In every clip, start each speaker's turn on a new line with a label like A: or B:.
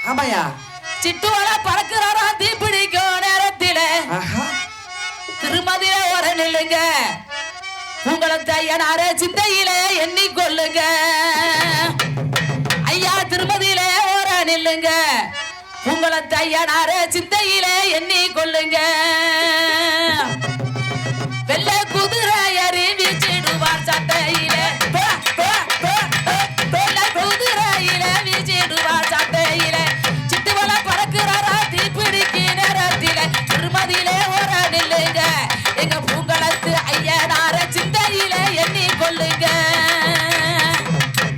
A: ஆமாயா.
B: சிட்டுவள பறக்குறாரா தீப்பிடிக்கும் நேரத்தில திருமதியில ஒரு நில்லுங்க உங்களை தையனாரே சிந்தையில எண்ணி கொள்ளுங்க ஐயா திருமதியில ஒரு நில்லுங்க உங்களை தையனாரே சிந்தையில எண்ணி கொள்ளுங்க வெள்ள குதிரை ஏறி வீச்சிடுவார் சட்டையில வெள்ள குதிரையில வீச்சிடுவார் சட்டையில சிட்டுவள பறக்குறாரா தீப்பிடிக்கு நேரத்தில திருமதியிலே ஒரு நில்லுங்க எங்க பூங்களத்து ஐயனார சிந்தையில எண்ணி கொள்ளுங்க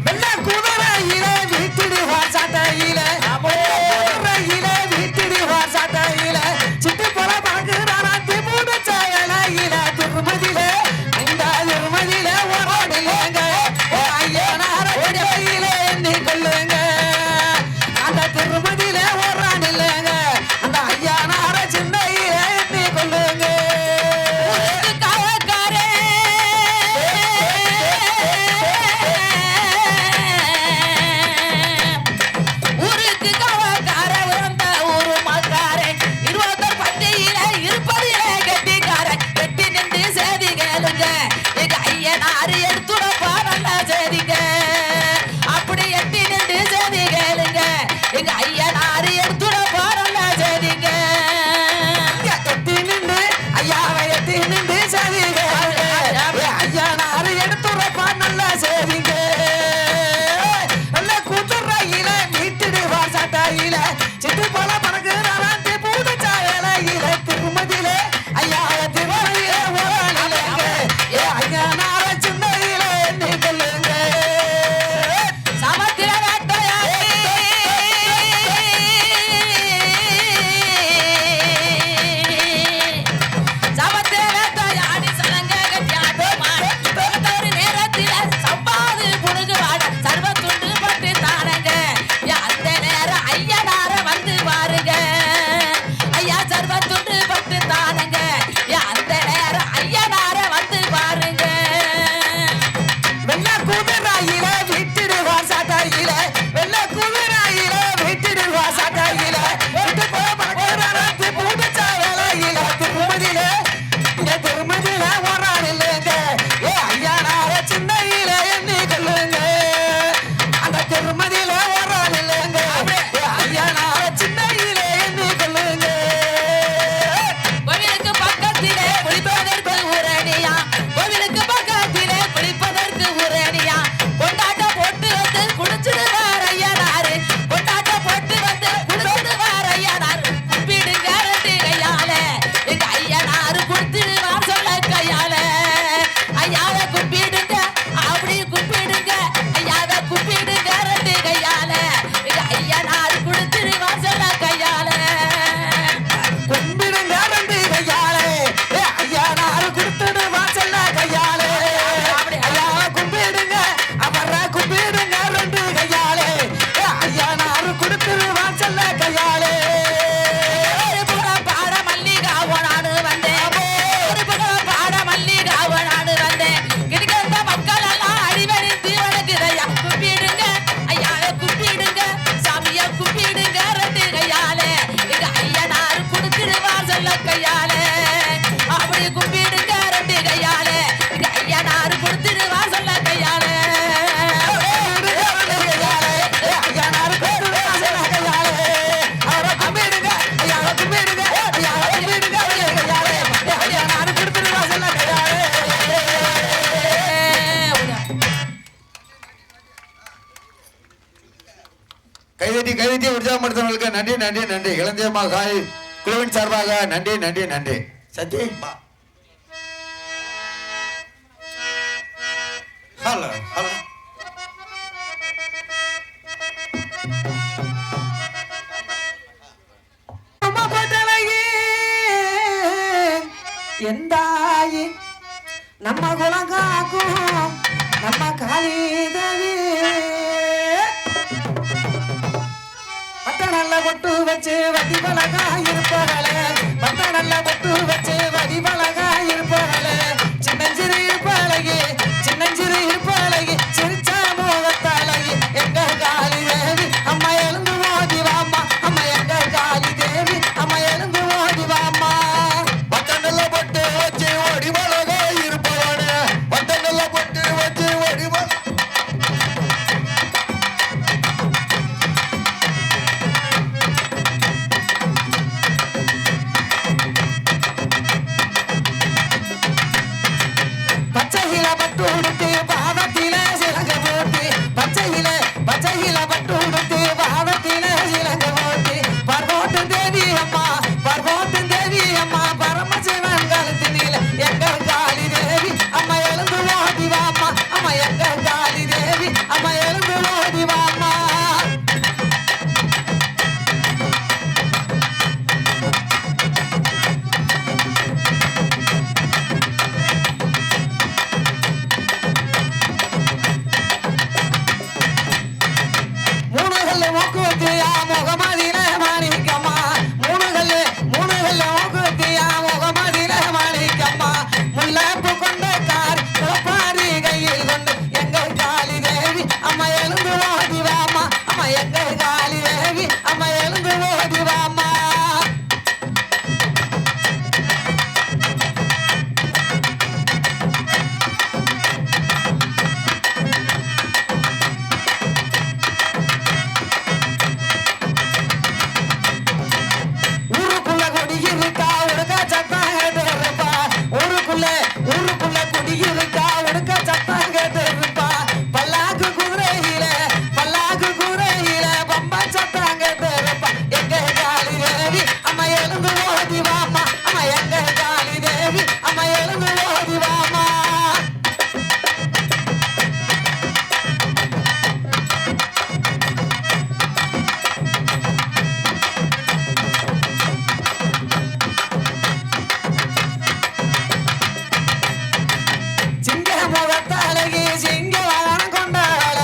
A: வெள்ள குதிரையில வீட்டிடுவார் சட்டையில குதிரையில வீட்டிடுவார் சட்டையில சிட்டு போல பறக்குறாரா திமுட செயலையில திருமதியில இந்த திருமதியில ஒரு நில்லுங்க ஐயனார சிந்தையில எண்ணி கொள்ளுங்க அந்த திருமதியில ஒரு நில்லுங்க அந்த ஐயனார சிந்தையில எண்ணி கொள்ளுங்க
B: ஊருக்கு காவக்கார உறந்த ஊரு மக்காரே இருபத்தர் பண்டியில இருப்பதில கெட்டிக்கார கெட்டி நின்று சேதி கேளுங்க எங்க ஐயனாரு எடுத்துடப்பா நல்லா சேதிங்க அப்படி எட்டி நின்று சேதி கேளுங்க எங்க ஐயனாரு எடுத்துடப்பா நல்லா சேதிங்க
A: எட்டி நின்று ஐயாவை எட்டி நின்று சேதிங்க ஐயனாரு எடுத்துடப்பா நல்லா சேதிங்க நல்ல குதிரையில வீட்டிடுவார் சட்டையில சிட்டு போல பறக்குறாரா பூத சாயலையில திருமதியில ஐயாவ திருமதியில ஓரணிலங்க ஐயனார சிந்தையில எண்ணி கொள்ளுங்க
B: சமத்திர வேட்டையாடி சமத்திர வேட்டையாடி சலங்க கட்டியாடுமா ஒரு நேரத்தில சம்பாது புடுங்குவாட சர்வ துண்டு பட்டு தானங்க அந்த நேரம் ஐயனார வந்து பாருங்க ஐயா சர்வ துண்டு பட்டு தானங்க அந்த நேரம் ஐயனார வந்து பாருங்க
A: வெள்ள குதிரையில வீட்டிடுவார் சட்டையில வெள்ள குதிரையில வீட்டிடுவார் சட்டையில விட்டு போல பறக்குறாரா பூத சாயலையில திருமதியில இங்க திருமதியில ஒரு இல்லைங்க ஐயனார சிந்தையில எண்ணி கொள்ளுங்க அந்த திருமதியில ஒரு இல்லைங்க ஐயனார சிந்தையில எண்ணி கொள்ளுங்க
B: கோவிலுக்கு பக்கத்திலே குளிப்பதற்கு ஊரணியா கோவிலுக்கு பக்கத்திலே குளிப்பதற்கு ஊரணியா கொண்டாட்டம் போட்டு வந்து குடிச்சிடுவார் ஐயனாரு கொண்டாட்டம் போட்டு வந்து குடிச்சிடுவார் ஐயனாரு கும்பிடுங்க ரெண்டு கையால எங்க ஐயனாரு குடுத்துடுவார் சொல்ல கையால ஐயாவை கும்பிடுங்க அப்படி கும்பிடுங்க ஐயாவை கும்பிடுங்க ரெண்டு கையால எங்க ஐயனாரு குடுத்துடுவார் சொல்ல கையால
A: கும்பிடுங்க ரெண்டு கையாலே ஐயனாரு கொடுத்துடுவார் சொல்ல கையாலே ஐயாவ கும்பிடுங்க அவரை கும்பிடுங்க ரெண்டு கையாலே ஐயனாரு கொடுத்துடுவார் சொல்ல கையாலே
B: ஒரு புறம் பாட மல்லிகாவனானு வந்தேன் ஒரு புறம் பாட மல்லிகாவனானு வந்தேன் கிடுக்கிற மக்கள் எல்லாம் அடிவணிந்து வணங்குதையா கும்பிடுங்க ஐயாவை கும்பிடுங்க சாமிய கும்பிடுங்க ரெண்டு கையாலே எங்க ஐயனாரு கொடுத்துடுவார் சொல்ல கையாலே அப்படி கும்பிடுங்க ரெண்டு கையாலே எங்க ஐயனாரு கொடுத்துடுவார் சொல்ல கையாலே
A: ஐயனாரு கொடுத்துடுவார் சொல்ல கையாலே அவரை கும்பிடுங்க ஐயாவை கும்பிடுங்க ஐயாவை கும்பிடுங்க கையாலே ஐயனாரு கொடுத்துடுவார் சொல்ல கையாலே
C: கைதட்டி உற்சாகப்படுத்தவர்களுக்கு நன்றி நன்றி நன்றி இளந்தியம்மா காய் குழுவின் சார்பாக நன்றி நன்றி நன்றி சத்தி ஹலோ ஹலோ
A: எந்தாயி நம்ம குலங்காக்கும் நம்ம காளிதவி பட்ட நல்ல பொட்டு வச்சு வடி பலகா இருப்பவளே பட்ட நல்ல பொட்டு வச்சு வடி பலகா இருப்பவளே சின்னஞ்சிறு இருப்பழகி சின்னஞ்சிறு இருப்பழகி சிரிச்சா மோகத்தழகி எங்க காளிதேவி அம்மா எழுந்து மோதி வாமா எங்க காளி தேவி அம்மா எழுந்து ஓடி வாமா ஊருக்குள்ள குடியிருக்கா உடுக்க சத்தம் கேட்டிருப்பா ஊருக்குள்ள குடியிருக்கா உடுக்க சத்தம் கேட்டிருப்பா பல்லாக்கு குதிரையில பம்பா சத்தம் கேட்டிருப்பா எங்க காளி தேவி அம்மா எழுந்து ஓடி வாமா அம்மா எங்க காளி தேவி அம்மா எழுந்து ஓடி வாமா சிங்க முகத்தழகி சிங்க வாகனம் கொண்டாள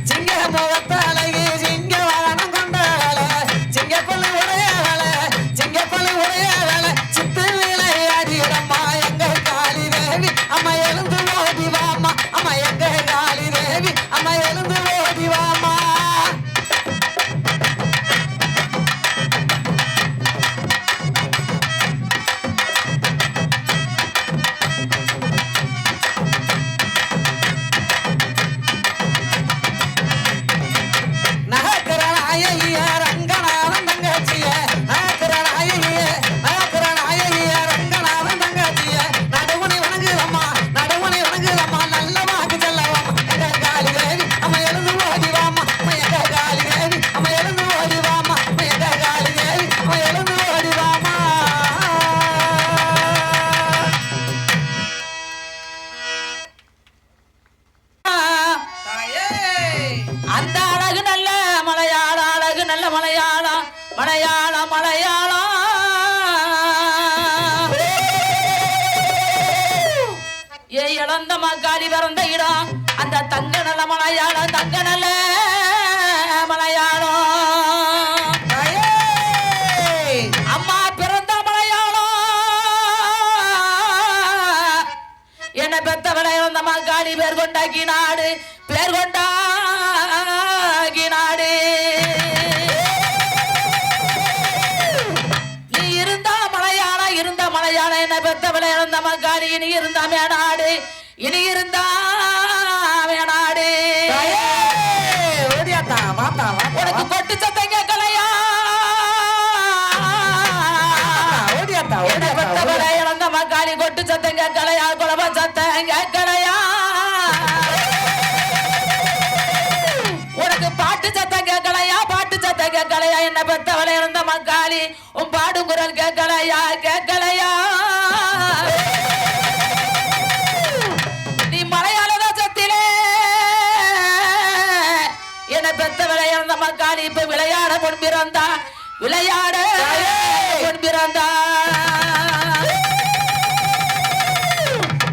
A: சிங்க முகத்தழகி சிங்க வாகனம் கொண்டாள சிங்கப்பள்ளி உடையவள சித்து விளையாடிடம்மா எங்க காளி தேவி அம்மா எழுந்து ஓடி வாமா அம்மா எங்க காளி தேவி அம்மா எழுந்து ஓடி வாமா நகக்கராய ரங்கநாதன் தங்கச்சிய நகக்கராய ரங்கநாதன் தங்கச்சிய நடுவனை வணங்குதம்மா நல்ல வாக்கு செல்லவாமா எங்க காளி தேவி அம்மா எழுந்து ஓடி வாமா அம்மா எங்க காளி தேவி அம்மா எழுந்து ஓடி வாமா அம்மா எங்க காளி தேவி அம்மா எழுந்து ஓடி வாமா
B: அந்த அழகு நல்ல மலையாளம் அழகு நல்ல மலையாளம் ஏ இழந்த மக்காளி பிறந்த இடம் அந்த தங்க நல்ல மலையாளம் அம்மா பிறந்த மலையாளம் என்ன பெத்தவளை வந்த மக்காளி பேர் கொண்டாக்கி நாடு நீ இருந்தா மலையாள என்ன பெத்தவளை வந்த மக்காளி இனி இருந்தா மேனாடு
A: ஓடியாத்தா வாத்தா
B: உனக்கு கொட்டு சத்தம் கேட்கலையா
A: ஓடியாத்தா
B: என்ன பெத்தவளை இழந்த மக்காளி கொட்டு சத்தம் கேட்கலையா குழப்ப சத்தம் கேட்கலையா உனக்கு பாட்டு சத்தம் கேட்கலையா என்ன பெத்தவளை இழந்த மக்காளி உன் பாடும் குரல் கேட்கலையா நீ மலையாள தேசத்திலே என்ன பெத்தவளை இழந்த மக்காளி இப்ப விளையாட பொன்பிறந்தா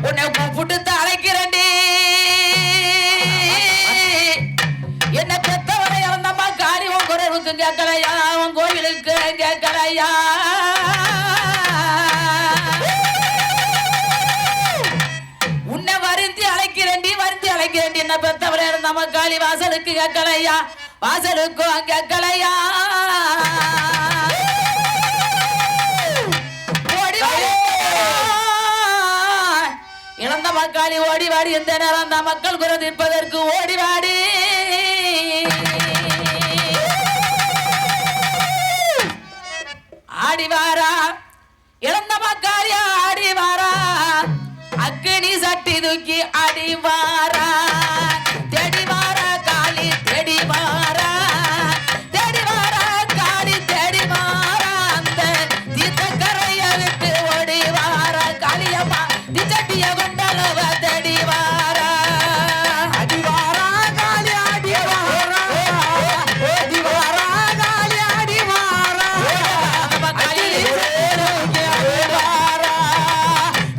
B: உன்னை கூப்பிட்டு அழைக்கிறேன்டி என்ன பெத்தவளை இழந்த மக்காளி உன் குரலுக்கு கேட்கலையா உன் கோவிலுக்கு கேட்கலையா உன்னை வருந்தி அழைக்கிறேன்டி என்ன பெத்தவளை இழந்த மக்காளி வாசலுக்கு கேட்கலையா வாசலுக்கும் கேட்கலையா இழந்த மக்காளி ஓடிவாடி எந்த நேரம் அந்த மக்கள் குரதிப்பதற்கு ஓடிவாடி ஆடிவாரா இழந்த மக்காளி ஆடிவாரா அக்கினி சட்டி தூக்கி ஆடிவாரா தேடிவாரா காளி தேடிவாரா காளி தேடிவாரா அந்த தீர்த்தக்கரைய விட்டு ஓடிவாரா காளியம்மா திச்சட்டிய கொண்டளவ தேடிவாரா
A: அடிவாரா காளி அடிவாரா ஓடிவாரா காளி அடிவாரா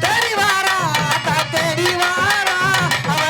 A: அடிவாரா தேடிவாரா அவ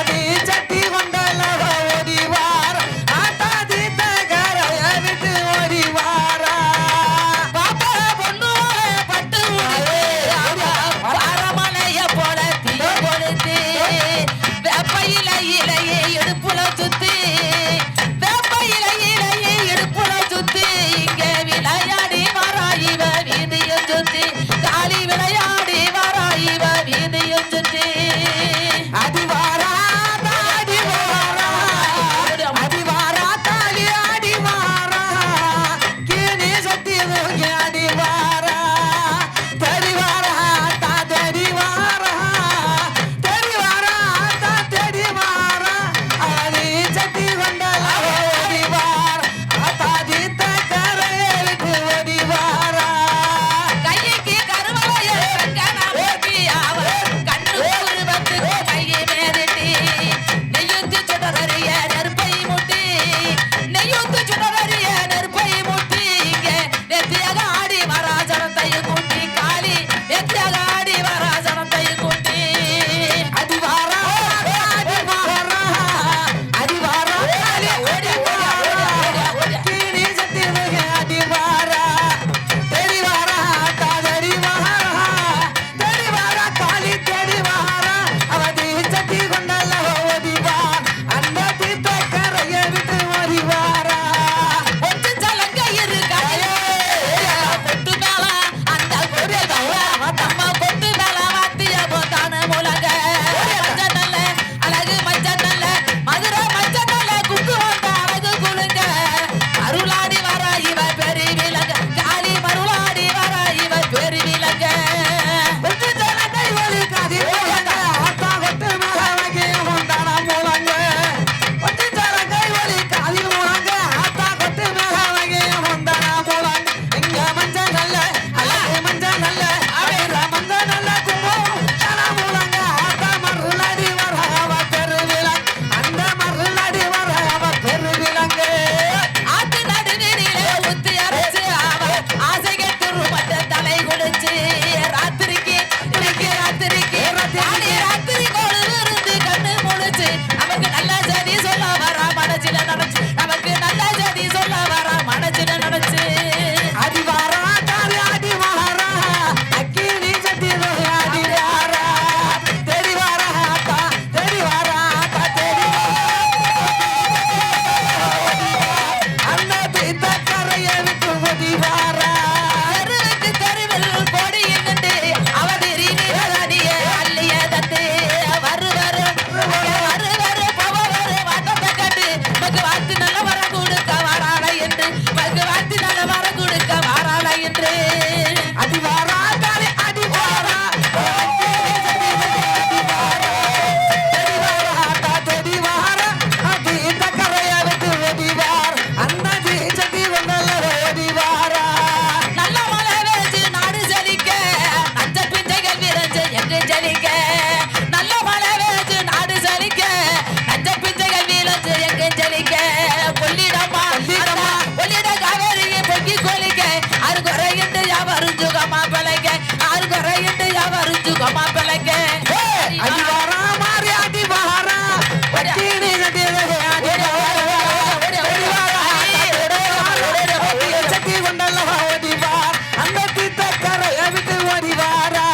A: சக்தி கொண்டல்லவா ஓடிவார் அந்த தீர்த்தக்கரையை விட்டு ஓடிவாரா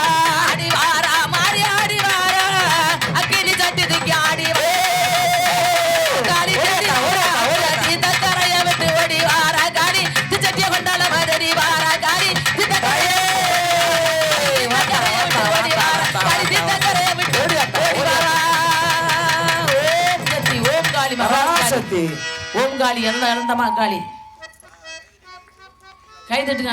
B: ஆடி வாரா மாறி ஆடி வாரா அக்கினி சட்டிதுக்கு ஆடி காளி தேடி வாரா தீர்த்தக்கரையை விட்டு ஓடி வாரா காளி சட்டிய கொண்டால மதடி வாரா காளி தீர்த்தக்கரையை விட்டு ஓடி வாரா காளி தீர்த்தக்கரையை விட்டு ஓடி வாரா ஓம் சக்தி ஓம் காளி மகாசக்தி
A: சக்தி
B: ஓம் காளி எல்லாம் இறந்தமா காளி கை தட்டுங்க